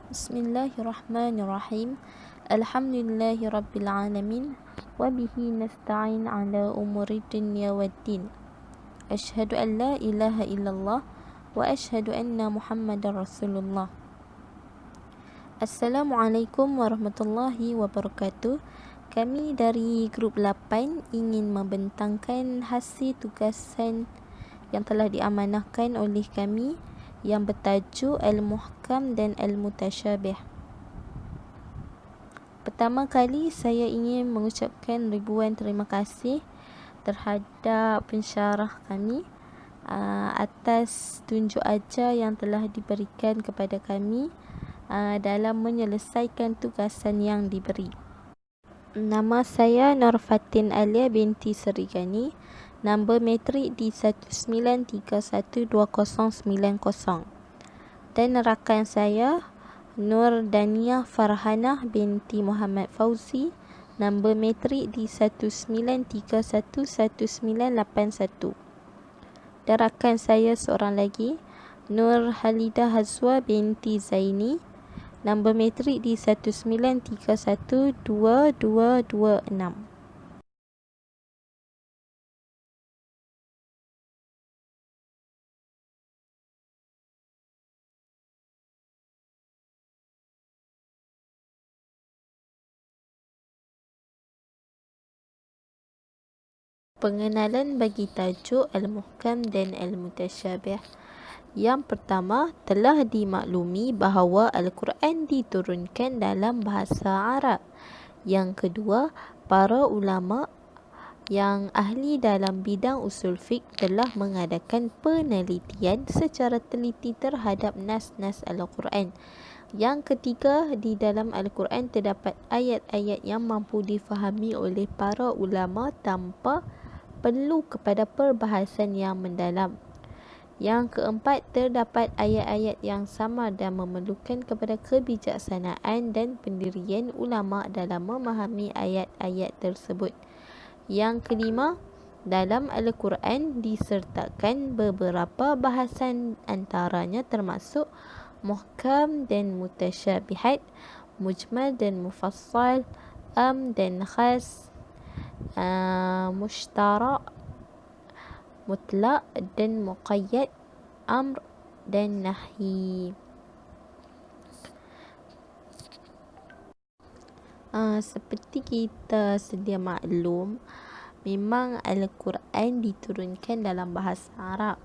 Bismillahirrahmanirrahim. Alhamdulillahi rabbil alamin. Wa bihi nasta'in ala umuri dunya waddin. Ashhadu an la ilaha illallah wa ashhadu anna Muhammadar Rasulullah. Assalamualaikum warahmatullahi wabarakatuh. Kami dari grup 8 ingin membentangkan hasil tugasan yang telah diamanahkan oleh kami yang bertajuk Al-Muhkam dan Al-Mutasyabih. Pertama kali saya ingin mengucapkan ribuan terima kasih terhadap pensyarah kami atas tunjuk ajar yang telah diberikan kepada kami dalam menyelesaikan tugasan yang diberi. Nama saya Nur Fatin Alia binti Serigani. Nombor metrik di 19312090. Dan rakan saya Nur Dania Farhanah binti Muhammad Fauzi. Nombor metrik di 19311981. Dan rakan saya seorang lagi Nur Halidah Hazwa binti Zaini. Nombor metrik di 19312226. Pengenalan bagi tajuk Al-Muhkam dan Al-Mutasyabih. Yang pertama, telah dimaklumi bahawa Al-Quran diturunkan dalam bahasa Arab. Yang kedua, para ulama yang ahli dalam bidang usul fiqh telah mengadakan penelitian secara teliti terhadap nas-nas Al-Quran. Yang ketiga, di dalam Al-Quran terdapat ayat-ayat yang mampu difahami oleh para ulama tanpa perlu kepada perbahasan yang mendalam. Yang keempat, terdapat ayat-ayat yang sama dan memerlukan kepada kebijaksanaan dan pendirian ulama dalam memahami ayat-ayat tersebut. Yang kelima, dalam Al-Quran disertakan beberapa bahasan antaranya termasuk muhkam dan mutasyabihat, mujmal dan mufassal, dan khas, mushtarak, mutlak dan muqayyad, amr dan nahi. Seperti kita sedia maklum, memang Al-Quran diturunkan dalam bahasa Arab.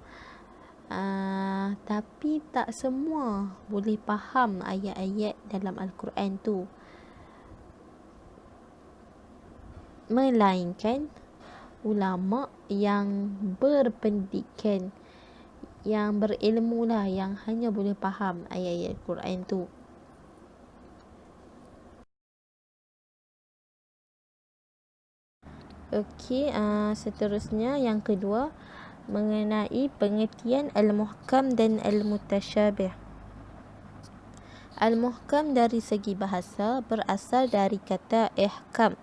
Tapi tak semua boleh faham ayat-ayat dalam Al-Quran tu. Melainkan ulama yang berpendidikan, yang berilmu lah, yang hanya boleh faham ayat-ayat Al-Quran tu. Okey, seterusnya yang kedua mengenai pengertian Al-Muhkam dan Al-Mutasyabih. Al-Muhkam dari segi bahasa berasal dari kata ihkam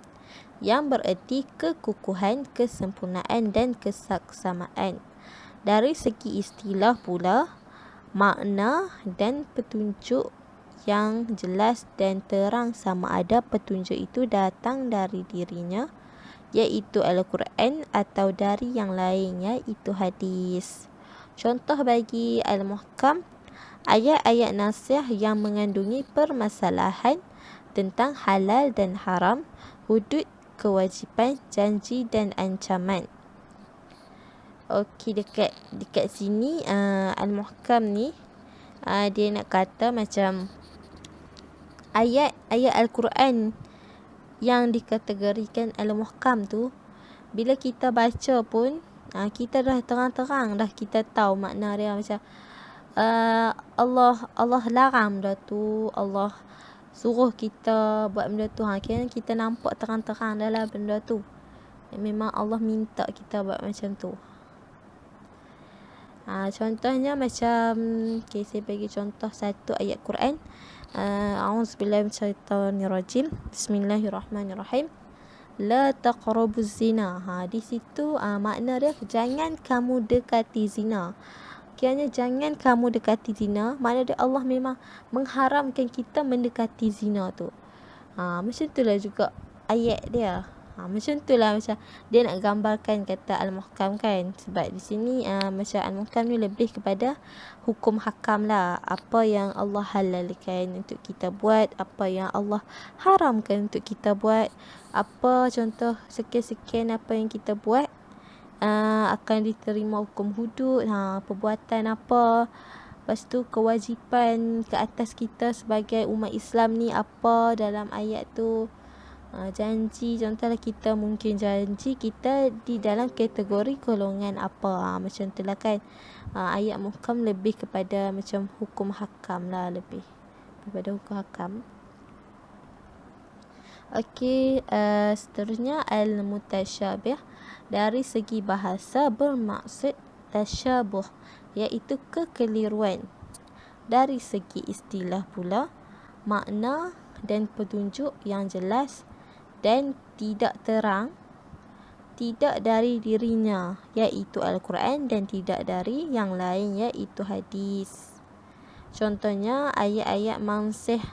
yang bererti kekukuhan, kesempurnaan dan kesaksamaan. Dari segi istilah pula, makna dan petunjuk yang jelas dan terang sama ada petunjuk itu datang dari dirinya, iaitu Al-Quran, atau dari yang lain, iaitu hadis. Contoh bagi Al-Muhkam, ayat-ayat nasiah yang mengandungi permasalahan tentang halal dan haram, hudud, kewajipan, janji dan ancaman. Okey, dekat sini Al-Muhkam ni dia nak kata macam ayat-ayat Al-Quran yang dikategorikan Al-Muhkam tu, bila kita baca pun kita dah terang-terang dah kita tahu makna dia. Macam Allah larang benda tu, Allah suruh kita buat benda tu. Kira kita nampak terang-terang dah lah benda tu. Memang Allah minta kita buat macam tu. Contohnya macam, saya bagi contoh satu ayat Quran. A'udzubillahi minasyaitonirrajim. Bismillahirrahmanirrahim. La taqrabuz zina. Di situ makna dia jangan kamu dekati zina. Kiranya jangan kamu dekati zina. Maknanya Allah memang mengharamkan kita mendekati zina tu. Macam itulah juga ayat dia. Macam itulah macam dia nak gambarkan kata Al-Muhkam kan. Sebab di sini macam Al-Muhkam ni lebih kepada hukum hakam lah. Apa yang Allah halalkan untuk kita buat, apa yang Allah haramkan untuk kita buat, apa contoh sekian-sekian apa yang kita buat akan diterima hukum hudud, perbuatan apa. Lepas tu kewajipan ke atas kita sebagai umat Islam ni apa dalam ayat tu. Janji, contohlah kita mungkin janji kita di dalam kategori golongan apa. Macam tu lah kan. Ayat muhkam lebih kepada macam hukum hakam lah, lebih daripada hukum hakam. Okey, seterusnya al-mutasyabih. Dari segi bahasa bermaksud tasyabuh, iaitu kekeliruan. Dari segi istilah pula, makna dan petunjuk yang jelas dan tidak terang, tidak dari dirinya, iaitu Al-Quran, dan tidak dari yang lain, iaitu hadis. Contohnya ayat-ayat mansih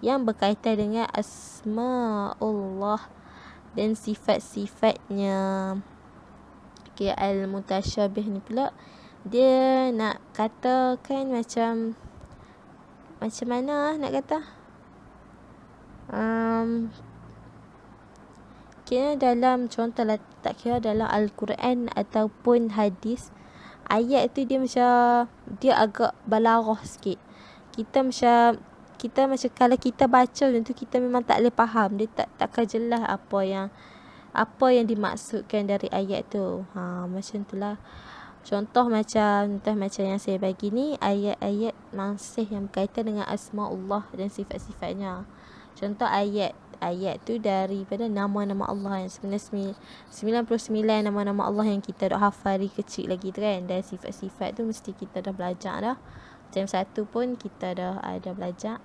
yang berkaitan dengan asma'ullah dan sifat-sifatnya. Okay, al-mutasyabih ni pula dia nak katakan macam mana nak kata, kira dalam contohlah, tak kira dalam Al-Quran ataupun hadis, ayat tu dia macam dia agak balarah sikit. Kita macam kalau kita baca macam tu, kita memang tak boleh faham. Dia takkan jelas apa yang dimaksudkan dari ayat tu. Macam itulah. Contoh macam yang saya bagi ni, ayat-ayat mansih yang berkaitan dengan asma'ullah dan sifat-sifatnya. Contoh ayat tu daripada nama-nama Allah yang sebenarnya 99 nama-nama Allah yang kita dah hafal dari kecil lagi tu kan. Dan sifat-sifat tu mesti kita dah belajar dah. Macam satu pun kita dah ada belajar.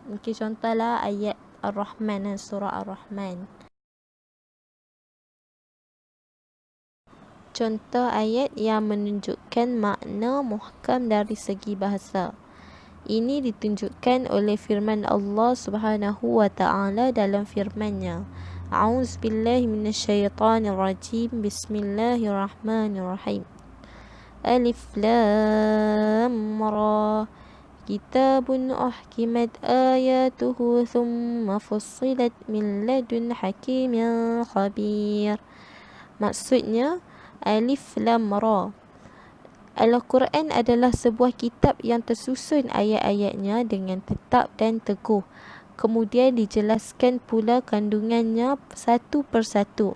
Mungkin contohlah ayat Ar-Rahman dan surah Ar-Rahman. Contoh ayat yang menunjukkan makna muhkam dari segi bahasa. Ini ditunjukkan oleh firman Allah Subhanahu wa ta'ala dalam firman-Nya. A'udzubillahi minasyaitonirrajim. Bismillahirrahmanirrahim. Alif Lam Ra. Kitabun uhkimat ayatuhu thumma fussilat min ladun hakimin khabir. Maksudnya Alif Lam Ra. Al-Quran adalah sebuah kitab yang tersusun ayat-ayatnya dengan tetap dan teguh. Kemudian dijelaskan pula kandungannya satu persatu.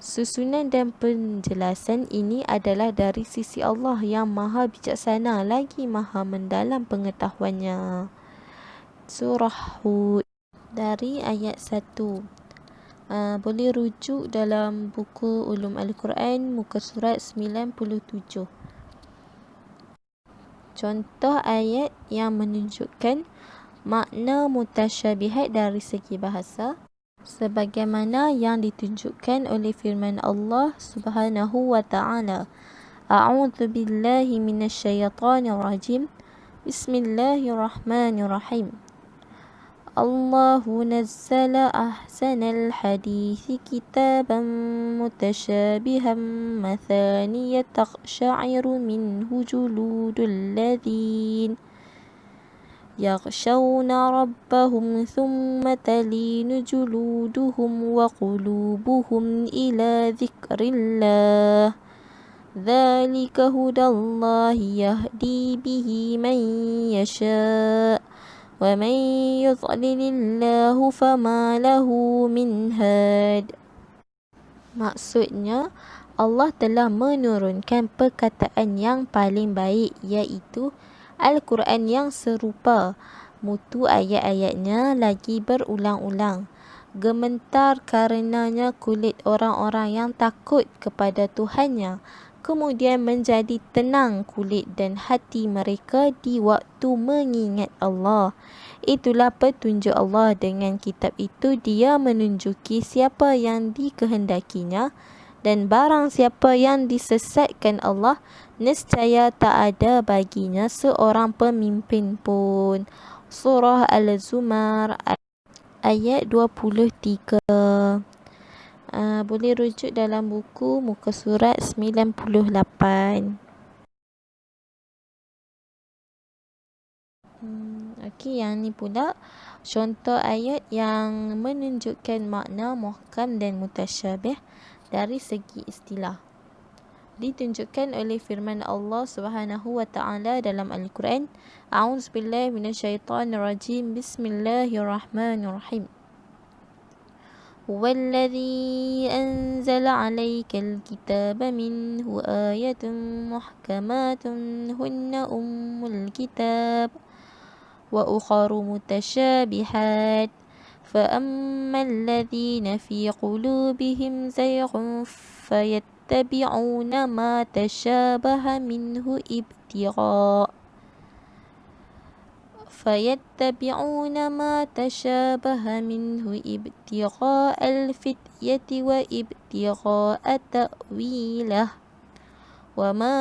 Susunan dan penjelasan ini adalah dari sisi Allah yang maha bijaksana lagi maha mendalam pengetahuannya. Surah Hud dari ayat 1. Boleh rujuk dalam buku Ulum Al-Quran muka surat 97. Contoh ayat yang menunjukkan makna mutasyabihat dari segi bahasa sebagaimana yang ditunjukkan oleh firman Allah Subhanahu wa ta'ala. A'udzu billahi minasyaitonir rajim. Bismillahirrahmanirrahim. Allahu nazzala ahsanal hadithi kitaban mutasyabihan mathaniya taqsha'iru minhu juludul ladhin yaghshawna rabbahum thumma talinu juluduhum wa qulubuhum ila dhikrillah. Dhalika hudallahi yahdi bihi man yasha' wa man yudlilillahu fama lahu min had. Maksudnya, Allah telah menurunkan perkataan yang paling baik, iaitu Al-Quran yang serupa. Mutu ayat-ayatnya lagi berulang-ulang. Gementar karenanya kulit orang-orang yang takut kepada Tuhannya. Kemudian menjadi tenang kulit dan hati mereka di waktu mengingat Allah. Itulah petunjuk Allah. Dengan kitab itu dia menunjuki siapa yang dikehendakinya, dan barang siapa yang disesatkan Allah Nescaya tak ada baginya seorang pemimpin pun. Surah Al-Zumar ayat 23. Boleh rujuk dalam buku muka surat 98. Okey, yang ni pula contoh ayat yang menunjukkan makna muhkam dan mutasyabih dari segi istilah. Ditunjukkan oleh firman Allah Subhanahu wa taala dalam Al-Quran. A'udzubillahi minasyaitonirrajim. Bismillahirrahmanirrahim. Huwallazi anzala 'alaikal kitaba minhu ayatun muhkamatun hunna ummul kitab wa ukharu mutasyabihat. فأما الذين في قلوبهم زيغ فيتبعون ما تشابه منه ابتغاء الفتية وابتغاء تأويله وما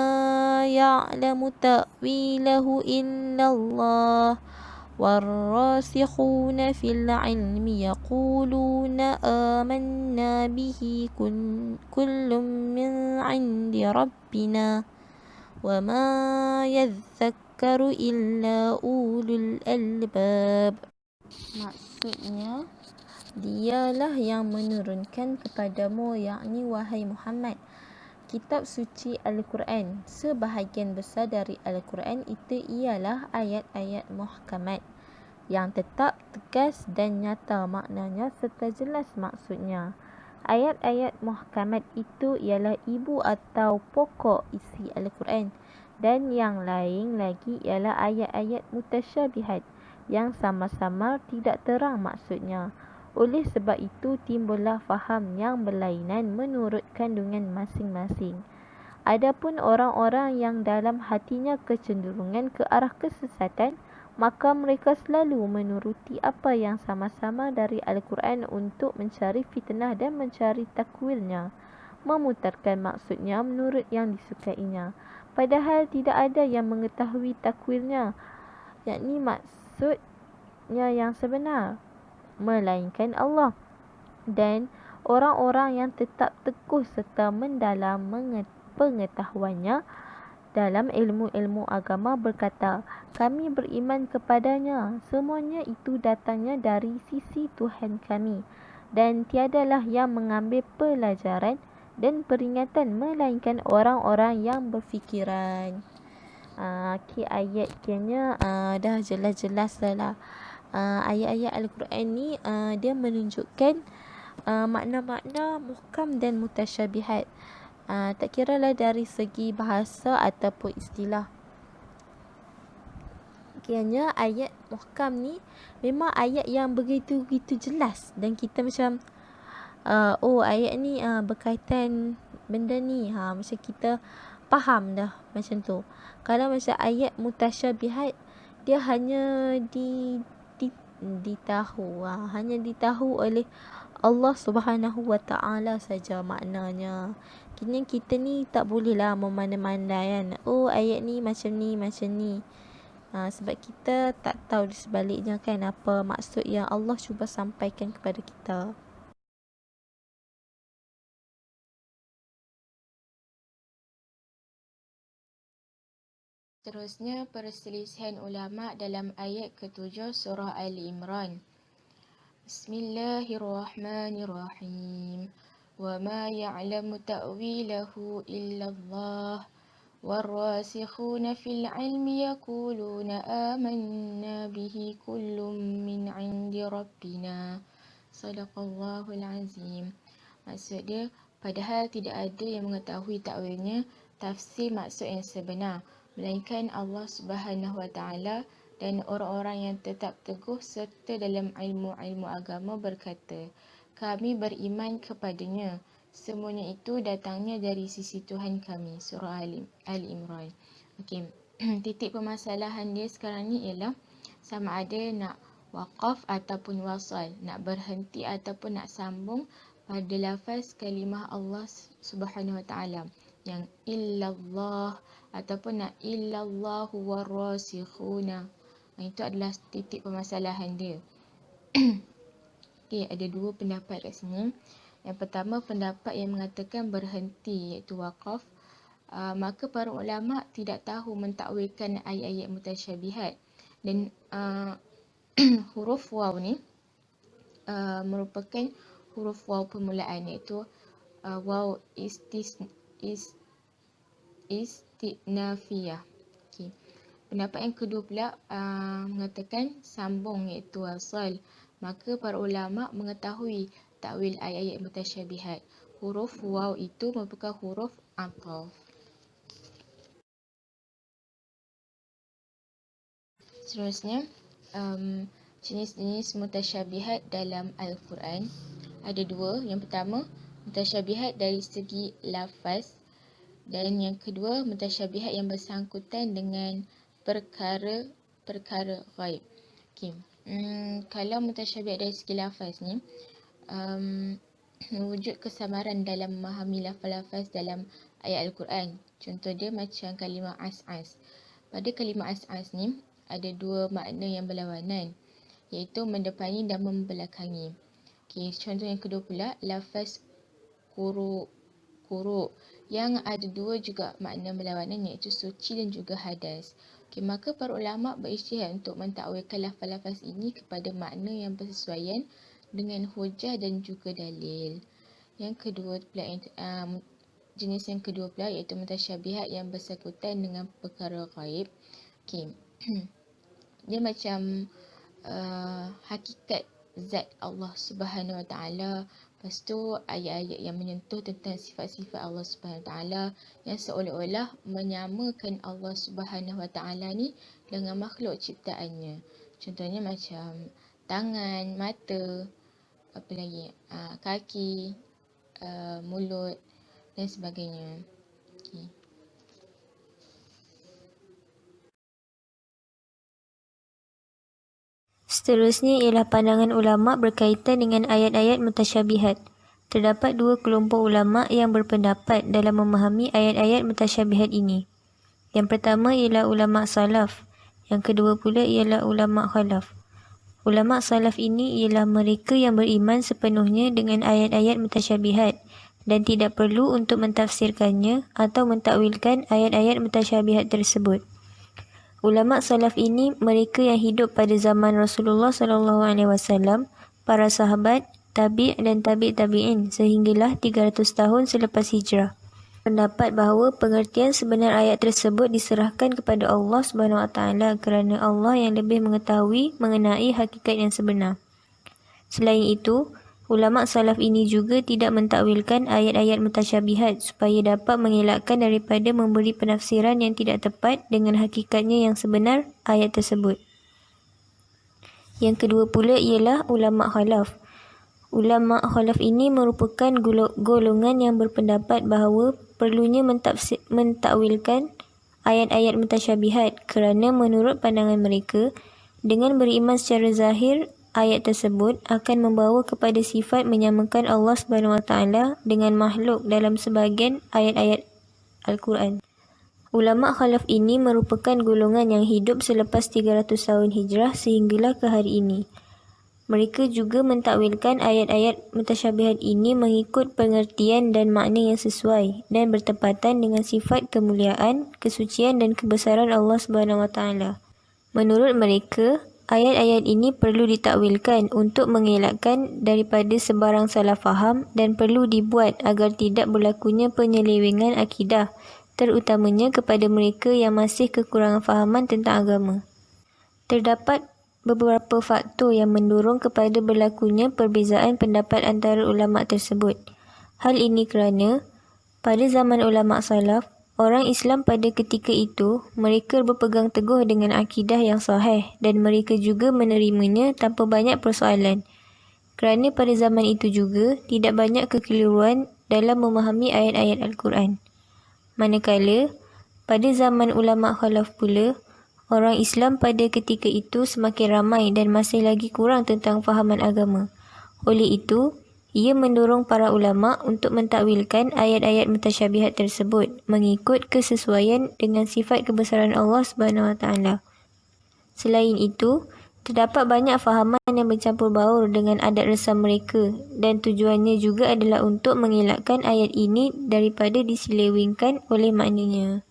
يعلم تأويله إلا الله والراسخون في العلم يقولون آمنا به كل من عند ربنا وما يذكر إلا أولو الألباب. Maksudnya, dialah yang menurunkan kepadamu, yakni wahai Muhammad, kitab suci Al-Quran. Sebahagian besar dari Al-Quran itu ialah ayat-ayat muhkamat yang tetap, tegas dan nyata maknanya serta jelas maksudnya. Ayat-ayat muhkamat itu ialah ibu atau pokok isi Al-Quran, dan yang lain lagi ialah ayat-ayat mutasyabihat yang sama-sama tidak terang maksudnya. Oleh sebab itu timbullah faham yang berlainan menurut kandungan masing-masing. Adapun orang-orang yang dalam hatinya kecenderungan ke arah kesesatan, maka mereka selalu menuruti apa yang sama-sama dari Al-Quran untuk mencari fitnah dan mencari takwilnya, memutarkan maksudnya menurut yang disukainya. Padahal tidak ada yang mengetahui takwilnya, yakni maksudnya yang sebenar, melainkan Allah. Dan orang-orang yang tetap teguh serta mendalam pengetahuannya dalam ilmu-ilmu agama berkata, kami beriman kepadanya, semuanya itu datangnya dari sisi Tuhan kami, dan tiadalah yang mengambil pelajaran dan peringatan melainkan orang-orang yang berfikiran. Ayat kiranya dah jelas-jelas lah. Ayat-ayat Al-Quran ni dia menunjukkan makna-makna muhkam dan mutasyabihat, tak kiralah dari segi bahasa ataupun istilah. Kiranya ayat muhkam ni memang ayat yang begitu-begitu jelas dan kita macam ayat ni berkaitan benda ni, macam kita faham dah macam tu. Kalau macam ayat mutasyabihat, dia hanya hanya ditahu oleh Allah Subhanahu wa taala saja maknanya. Kini kita ni tak bolehlah memandai-mandai kan. Ayat ni macam ni. Sebab kita tak tahu di sebaliknya kan apa maksud yang Allah cuba sampaikan kepada kita. Seterusnya, perselisihan ulama dalam ayat ke-7 surah Ali Imran. Bismillahirrahmanirrahim. Wa ma ya'lamu ta'wilahu illa Allah. Warrasikhuna fil ilmi yaquluna amanna bihi kullum min 'indi rabbina. Sadaqallahul azim. Maksud dia, padahal tidak ada yang mengetahui takwilnya, tafsir maksud yang sebenar, melainkan Allah Subhanahu wa taala, dan orang-orang yang tetap teguh serta dalam ilmu-ilmu agama berkata, kami beriman kepadanya, semuanya itu datangnya dari sisi Tuhan kami. Surah Ali Imran. Okey. Titik permasalahan dia sekarang ni ialah sama ada nak waqaf ataupun wasal, nak berhenti ataupun nak sambung pada lafaz kalimah Allah Subhanahu wa taala. yang illallah ataupun nak illallahu warrasikhuna. Itu adalah titik permasalahan dia. Okey, ada dua pendapat kat sini. Yang pertama, pendapat yang mengatakan berhenti iaitu waqaf. Maka para ulama tidak tahu mentakwilkan ayat-ayat mutasyabihat. Dan huruf waw ni merupakan huruf waw permulaan, iaitu waw istinafiyah. Okay. Pendapat yang kedua pula mengatakan sambung, iaitu wasal. Maka para ulama mengetahui takwil ayat-ayat mutasyabihat. Huruf waw itu merupakan huruf athaf. Seterusnya, jenis-jenis mutasyabihat dalam Al-Quran ada dua. Yang pertama, mutasyabihat dari segi lafaz, dan yang kedua, mutasyabihat yang bersangkutan dengan perkara ghaib. Okay. Kalau mutasyabihat dari segi lafaz ni, wujud kesamaran dalam memahami lafaz-lafaz dalam ayat Al-Quran. Contoh dia macam kalimah as'as. Pada kalimah as'as ni ada dua makna yang berlawanan, iaitu mendepani dan membelakangi. Okay, contoh yang kedua pula, lafaz quru yang ada dua juga makna berlawanan, iaitu suci dan juga hadas. Okay, maka para ulama berijtihad untuk mentakwilkan lafaz-lafaz ini kepada makna yang bersesuaian dengan hujah dan juga dalil. Yang kedua pula, jenis yang kedua pula iaitu mutasyabihat yang bersangkutan dengan perkara ghaib. Okay. Dia macam hakikat zat Allah Subhanahu Wa Taala. Lepas tu ayat-ayat yang menyentuh tentang sifat-sifat Allah Subhanahu Wa Taala yang seolah-olah menyamakan Allah Subhanahu Wa Taala ni dengan makhluk ciptaannya. Contohnya macam tangan, mata, apa lagi, kaki, mulut dan sebagainya. Okay. Seterusnya ialah pandangan ulama berkaitan dengan ayat-ayat mutasyabihat. Terdapat dua kelompok ulama yang berpendapat dalam memahami ayat-ayat mutasyabihat ini. Yang pertama ialah ulama salaf, yang kedua pula ialah ulama khalaf. Ulama salaf ini ialah mereka yang beriman sepenuhnya dengan ayat-ayat mutasyabihat dan tidak perlu untuk mentafsirkannya atau mentakwilkan ayat-ayat mutasyabihat tersebut. Ulama salaf ini mereka yang hidup pada zaman Rasulullah SAW, para sahabat, tabi' dan tabi'in sehinggalah 300 tahun selepas hijrah. Pendapat bahawa pengertian sebenar ayat tersebut diserahkan kepada Allah SWT kerana Allah yang lebih mengetahui mengenai hakikat yang sebenar. Selain itu, ulama salaf ini juga tidak mentakwilkan ayat-ayat mutasyabihat supaya dapat mengelakkan daripada memberi penafsiran yang tidak tepat dengan hakikatnya yang sebenar ayat tersebut. Yang kedua pula ialah ulama khalaf. Ulama khalaf ini merupakan golongan yang berpendapat bahawa perlunya mentakwilkan ayat-ayat mutasyabihat kerana menurut pandangan mereka, dengan beriman secara zahir ayat tersebut akan membawa kepada sifat menyamakan Allah SWT dengan makhluk dalam sebahagian ayat-ayat Al-Quran. Ulama khalaf ini merupakan golongan yang hidup selepas 300 tahun hijrah sehinggalah ke hari ini. Mereka juga mentakwilkan ayat-ayat mutasyabihat ini mengikut pengertian dan makna yang sesuai dan bertepatan dengan sifat kemuliaan, kesucian dan kebesaran Allah SWT. Menurut mereka, ayat-ayat ini perlu ditakwilkan untuk mengelakkan daripada sebarang salah faham dan perlu dibuat agar tidak berlakunya penyelewengan akidah, terutamanya kepada mereka yang masih kekurangan fahaman tentang agama. Terdapat beberapa faktor yang mendorong kepada berlakunya perbezaan pendapat antara ulama tersebut. Hal ini kerana pada zaman ulama salaf, orang Islam pada ketika itu, mereka berpegang teguh dengan akidah yang sahih dan mereka juga menerimanya tanpa banyak persoalan. Kerana pada zaman itu juga, tidak banyak kekeliruan dalam memahami ayat-ayat Al-Quran. Manakala, pada zaman ulama khalaf pula, orang Islam pada ketika itu semakin ramai dan masih lagi kurang tentang fahaman agama. Oleh itu, Ia mendorong para ulama untuk mentakwilkan ayat-ayat mutasyabihat tersebut mengikut kesesuaian dengan sifat kebesaran Allah Subhanahu Wa Taala. Selain itu, terdapat banyak fahaman yang bercampur baur dengan adat resam mereka dan tujuannya juga adalah untuk mengelakkan ayat ini daripada diselewengkan oleh maknanya.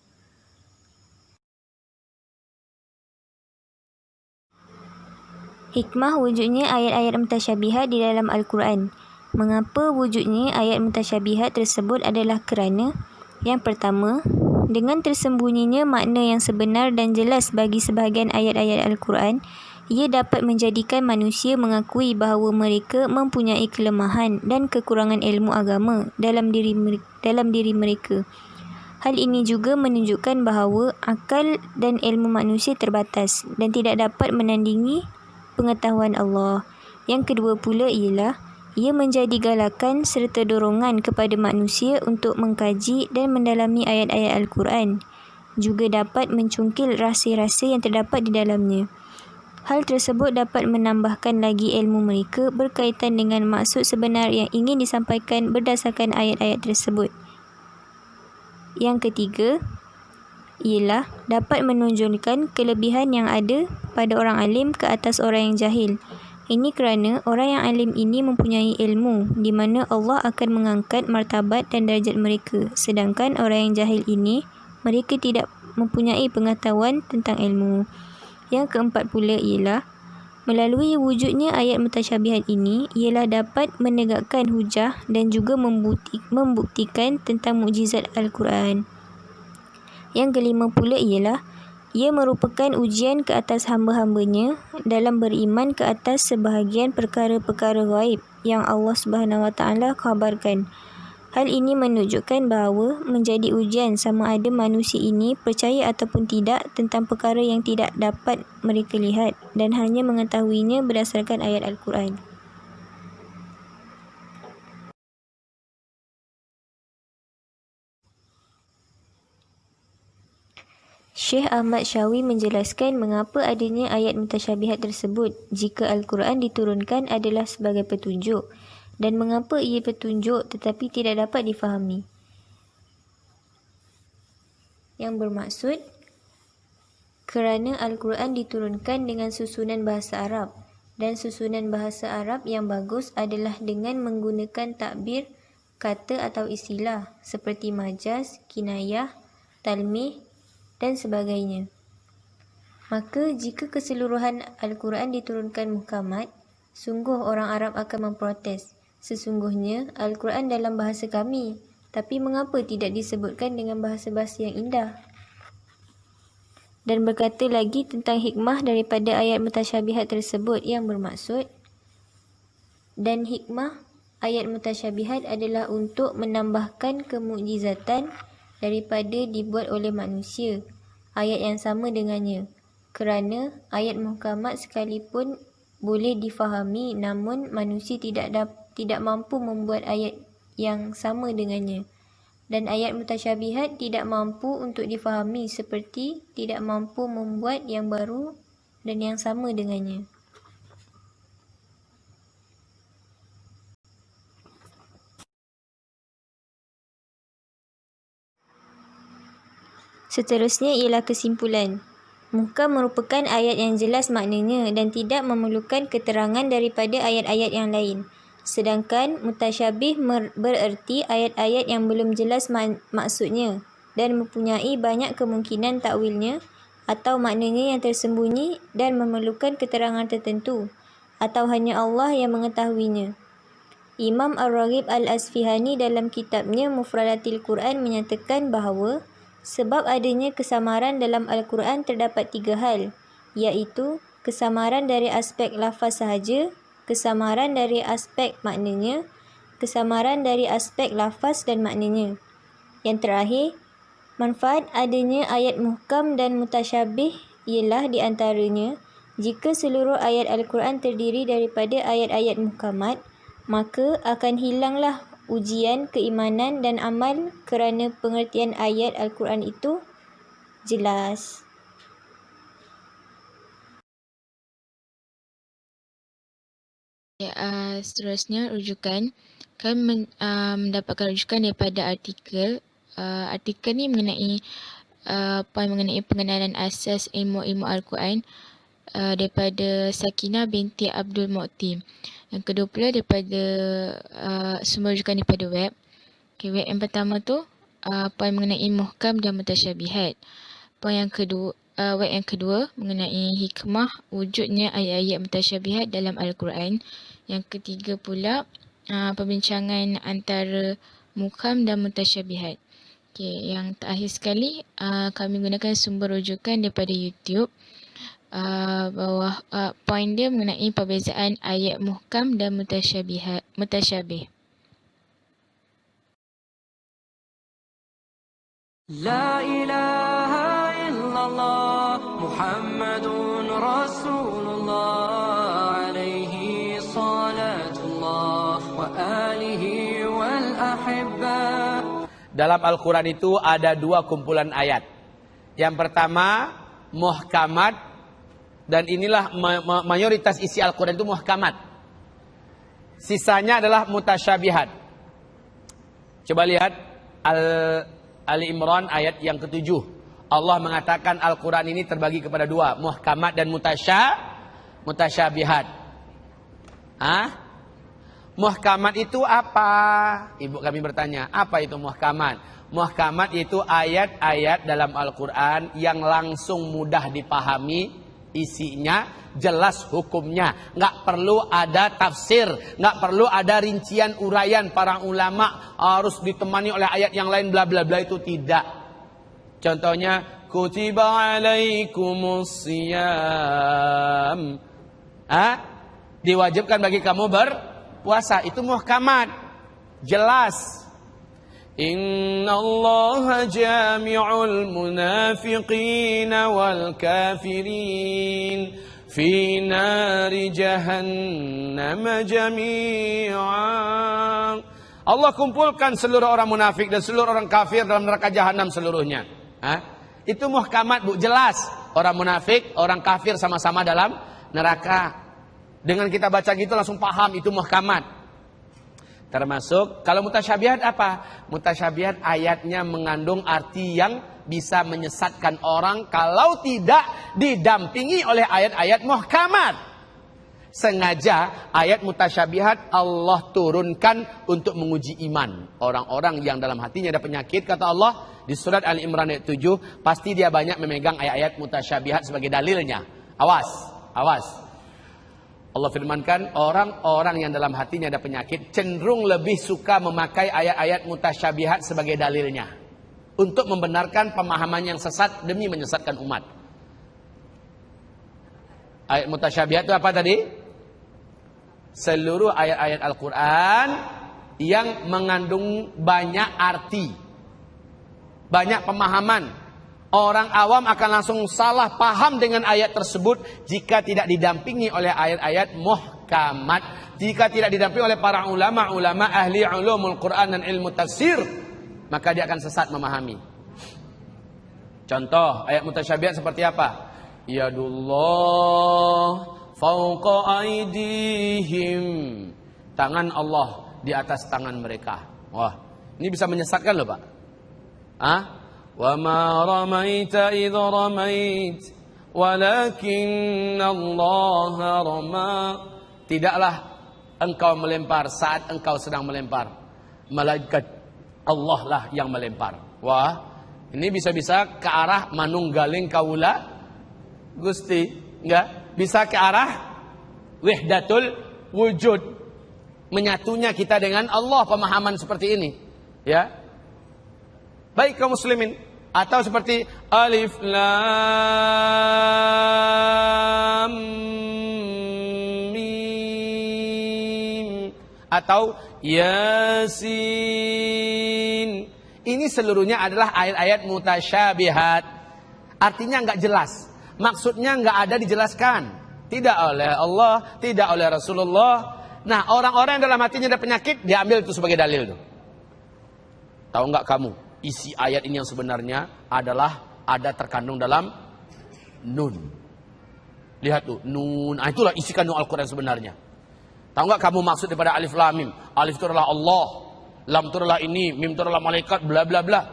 Hikmah wujudnya ayat-ayat mutasyabihat di dalam Al-Quran. Mengapa wujudnya ayat mutasyabihat tersebut adalah kerana yang pertama, dengan tersembunyinya makna yang sebenar dan jelas bagi sebahagian ayat-ayat Al-Quran, ia dapat menjadikan manusia mengakui bahawa mereka mempunyai kelemahan dan kekurangan ilmu agama dalam diri mereka. Hal ini juga menunjukkan bahawa akal dan ilmu manusia terbatas dan tidak dapat menandingi pengetahuan Allah. Yang kedua pula ialah ia menjadi galakan serta dorongan kepada manusia untuk mengkaji dan mendalami ayat-ayat Al-Quran. Juga dapat mencungkil rahsia-rahsia yang terdapat di dalamnya. Hal tersebut dapat menambahkan lagi ilmu mereka berkaitan dengan maksud sebenar yang ingin disampaikan berdasarkan ayat-ayat tersebut. Yang ketiga ialah dapat menonjolkan kelebihan yang ada pada orang alim ke atas orang yang jahil. Ini kerana orang yang alim ini mempunyai ilmu di mana Allah akan mengangkat martabat dan darjat mereka, sedangkan orang yang jahil ini mereka tidak mempunyai pengetahuan tentang ilmu. Yang keempat pula ialah melalui wujudnya ayat mutasyabihat ini ialah dapat menegakkan hujah dan juga membuktikan tentang mukjizat Al-Quran. Yang kelima pula ialah ia merupakan ujian ke atas hamba-hambanya dalam beriman ke atas sebahagian perkara-perkara ghaib yang Allah Subhanahu Wa Taala khabarkan. Hal ini menunjukkan bahawa menjadi ujian sama ada manusia ini percaya ataupun tidak tentang perkara yang tidak dapat mereka lihat dan hanya mengetahuinya berdasarkan ayat Al-Quran. Syekh Ahmad Syawi menjelaskan mengapa adanya ayat mutasyabihat tersebut jika Al-Quran diturunkan adalah sebagai petunjuk dan mengapa ia petunjuk tetapi tidak dapat difahami. Yang bermaksud, kerana Al-Quran diturunkan dengan susunan bahasa Arab dan susunan bahasa Arab yang bagus adalah dengan menggunakan takbir, kata atau istilah seperti majaz, kinayah, talmih dan sebagainya. Maka jika keseluruhan Al-Quran diturunkan muhkamat, sungguh orang Arab akan memprotes. Sesungguhnya Al-Quran dalam bahasa kami, tapi mengapa tidak disebutkan dengan bahasa-bahasa yang indah? Dan berkata lagi tentang hikmah daripada ayat mutasyabihat tersebut yang bermaksud, dan hikmah ayat mutasyabihat adalah untuk menambahkan kemukjizatan daripada dibuat oleh manusia ayat yang sama dengannya, kerana ayat muhkamat sekalipun boleh difahami namun manusia tidak mampu membuat ayat yang sama dengannya, dan ayat mutasyabihat tidak mampu untuk difahami seperti tidak mampu membuat yang baru dan yang sama dengannya. Seterusnya ialah kesimpulan. Muhkam merupakan ayat yang jelas maknanya dan tidak memerlukan keterangan daripada ayat-ayat yang lain. Sedangkan mutasyabih bererti ayat-ayat yang belum jelas maksudnya dan mempunyai banyak kemungkinan takwilnya atau maknanya yang tersembunyi dan memerlukan keterangan tertentu atau hanya Allah yang mengetahuinya. Imam Ar-Raghib Al-Asfihani dalam kitabnya Mufradatil Quran menyatakan bahawa sebab adanya kesamaran dalam Al-Quran terdapat 3 hal, iaitu kesamaran dari aspek lafaz sahaja, kesamaran dari aspek maknanya, kesamaran dari aspek lafaz dan maknanya. Yang terakhir, manfaat adanya ayat muhkam dan mutasyabih ialah di antaranya, jika seluruh ayat Al-Quran terdiri daripada ayat-ayat muhkamat, maka akan hilanglah ujian keimanan dan amal kerana pengertian ayat Al-Quran itu jelas. Seterusnya rujukan. kami mendapatkan rujukan daripada artikel. Artikel ni mengenai poin mengenai pengenalan asas ilmu-ilmu Al-Quran daripada Sakinah binti Abdul Mu'ti. Yang kedua pula daripada sumber rujukan daripada web. Okay, web yang pertama tu poin mengenai muhkam dan mutasyabihat. Poin yang kedua, web yang kedua mengenai hikmah wujudnya ayat-ayat mutasyabihat dalam Al-Quran. Yang ketiga pula perbincangan antara muhkam dan mutasyabihat. Okay, yang terakhir sekali kami gunakan sumber rujukan daripada YouTube. Bawah poin dia mengenai perbezaan ayat muhkam dan mutasyabih. La ilaha illallah Muhammadun Rasulullah alaihi salatullah wa alihi wal ahibba. Dalam Al-Quran itu ada dua kumpulan ayat. Yang pertama muhkamat, dan inilah mayoritas isi Al-Quran itu muhkamat. Sisanya adalah mutasyabihat. Coba lihat Ali Imran ayat yang ke-7. Allah mengatakan Al-Quran ini terbagi kepada dua, muhkamat dan mutasyabihat. Muhkamat itu apa? Ibu kami bertanya, apa itu muhkamat? Muhkamat itu ayat-ayat dalam Al-Quran yang langsung mudah dipahami isinya, jelas hukumnya. Nggak perlu ada tafsir, nggak perlu ada rincian uraian para ulama, harus ditemani oleh ayat yang lain bla bla bla, itu tidak. Contohnya kutiba alaikumus siyam. Diwajibkan bagi kamu berpuasa, itu muhkamat. Jelas. Innallaha jami'ul munafiqina wal kafirin fi nari jahannam jami'an. Allah kumpulkan seluruh orang munafik dan seluruh orang kafir dalam neraka jahanam seluruhnya. Itu muhkamat, Bu, jelas. Orang munafik, orang kafir sama-sama dalam neraka. Dengan kita baca gitu langsung paham itu muhkamat. Termasuk kalau mutasyabihat apa? Mutasyabihat ayatnya mengandung arti yang bisa menyesatkan orang kalau tidak didampingi oleh ayat-ayat muhkamat. Sengaja ayat mutasyabihat Allah turunkan untuk menguji iman orang-orang yang dalam hatinya ada penyakit. Kata Allah di surat Ali Imran ayat 7, pasti dia banyak memegang ayat-ayat mutasyabihat sebagai dalilnya. Awas, awas. Allah firmankan orang-orang yang dalam hatinya ada penyakit cenderung lebih suka memakai ayat-ayat mutasyabihat sebagai dalilnya untuk membenarkan pemahaman yang sesat demi menyesatkan umat. Ayat mutasyabihat itu apa tadi? Seluruh ayat-ayat Al-Quran yang mengandung banyak arti, banyak pemahaman. Orang awam akan langsung salah paham dengan ayat tersebut jika tidak didampingi oleh ayat-ayat muhkamat, jika tidak didampingi oleh para ulama-ulama ahli ulumul Quran dan ilmu tafsir, maka dia akan sesat memahami. Contoh ayat mutasyabihat seperti apa? Yadullah fauqa aydihim, tangan Allah di atas tangan mereka. Wah, ini bisa menyesatkan loh, Pak. Wa ma ramaita idh ramait walakinnallaha rama. Tidaklah engkau melempar saat engkau sedang melempar, malaikat Allah lah yang melempar. Wah, ini bisa-bisa ke arah manunggaling kaula Gusti, enggak? Bisa ke arah wahdatul wujud, menyatunya kita dengan Allah, pemahaman seperti ini, ya. Baik kaum muslimin, atau seperti alif lam mim atau yasin. Ini seluruhnya adalah ayat-ayat mutasyabihat. Artinya enggak jelas, maksudnya enggak ada dijelaskan, tidak oleh Allah, tidak oleh Rasulullah. Nah, orang-orang yang dalam hatinya ada penyakit, diambil itu sebagai dalil tuh. Tahu enggak kamu? Isi ayat ini yang sebenarnya adalah ada terkandung dalam nun. Lihat tuh, nun. Itulah isi kandung Al-Quran sebenarnya. Tahu enggak kamu maksud daripada alif lam mim? Alif itu adalah Allah, lam itu adalah ini, mim itu adalah malaikat, bla bla bla.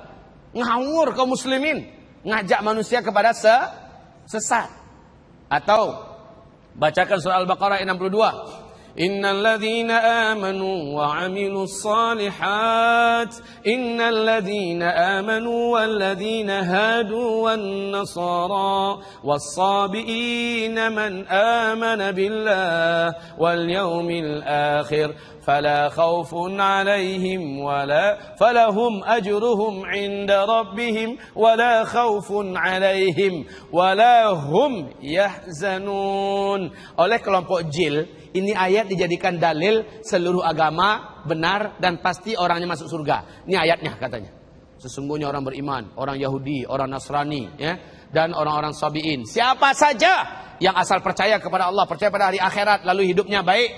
Ngawur kaum muslimin, ngajak manusia kepada sesat. Atau bacakan surah Al-Baqarah ayat 62. Innal ladzina amanu wa 'amilus shalihat, innal ladzina amanu wal ladzina hadu wan nasara was sabiina man amana billah wal yawmil akhir fala khaufun 'alaihim wala falahum ajruhum 'inda rabbihim wala khaufun 'alaihim wala hum yahzanun. Oleh kelompok jil, ini ayat dijadikan dalil seluruh agama benar dan pasti orangnya masuk surga. Ini ayatnya katanya. Sesungguhnya orang beriman, orang Yahudi, orang Nasrani, ya, dan orang-orang Sabiin. Siapa saja yang asal percaya kepada Allah, percaya pada hari akhirat, lalu hidupnya baik,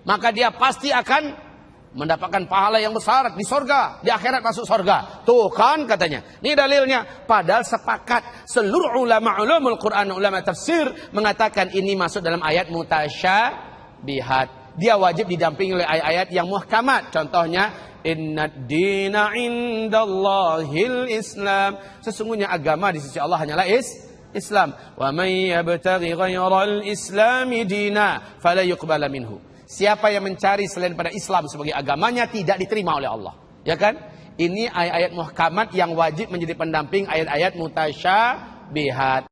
maka dia pasti akan mendapatkan pahala yang besar di surga, di akhirat masuk surga. Tuh kan katanya. Ini dalilnya. Padahal sepakat seluruh ulama ulumul Quran, ulama tafsir mengatakan ini masuk dalam ayat mutasyabihat. Dia wajib didampingi oleh ayat-ayat yang muhkamat. Contohnya, innad dina indallahil Islam. Sesungguhnya agama di sisi Allah hanyalah Islam. Wa may yabtaghi ghairal islami dina fala yuqbala minhu. Siapa yang mencari selain pada Islam sebagai agamanya tidak diterima oleh Allah. Ya kan? Ini ayat-ayat muhkamat yang wajib menjadi pendamping ayat-ayat mutasyabihat.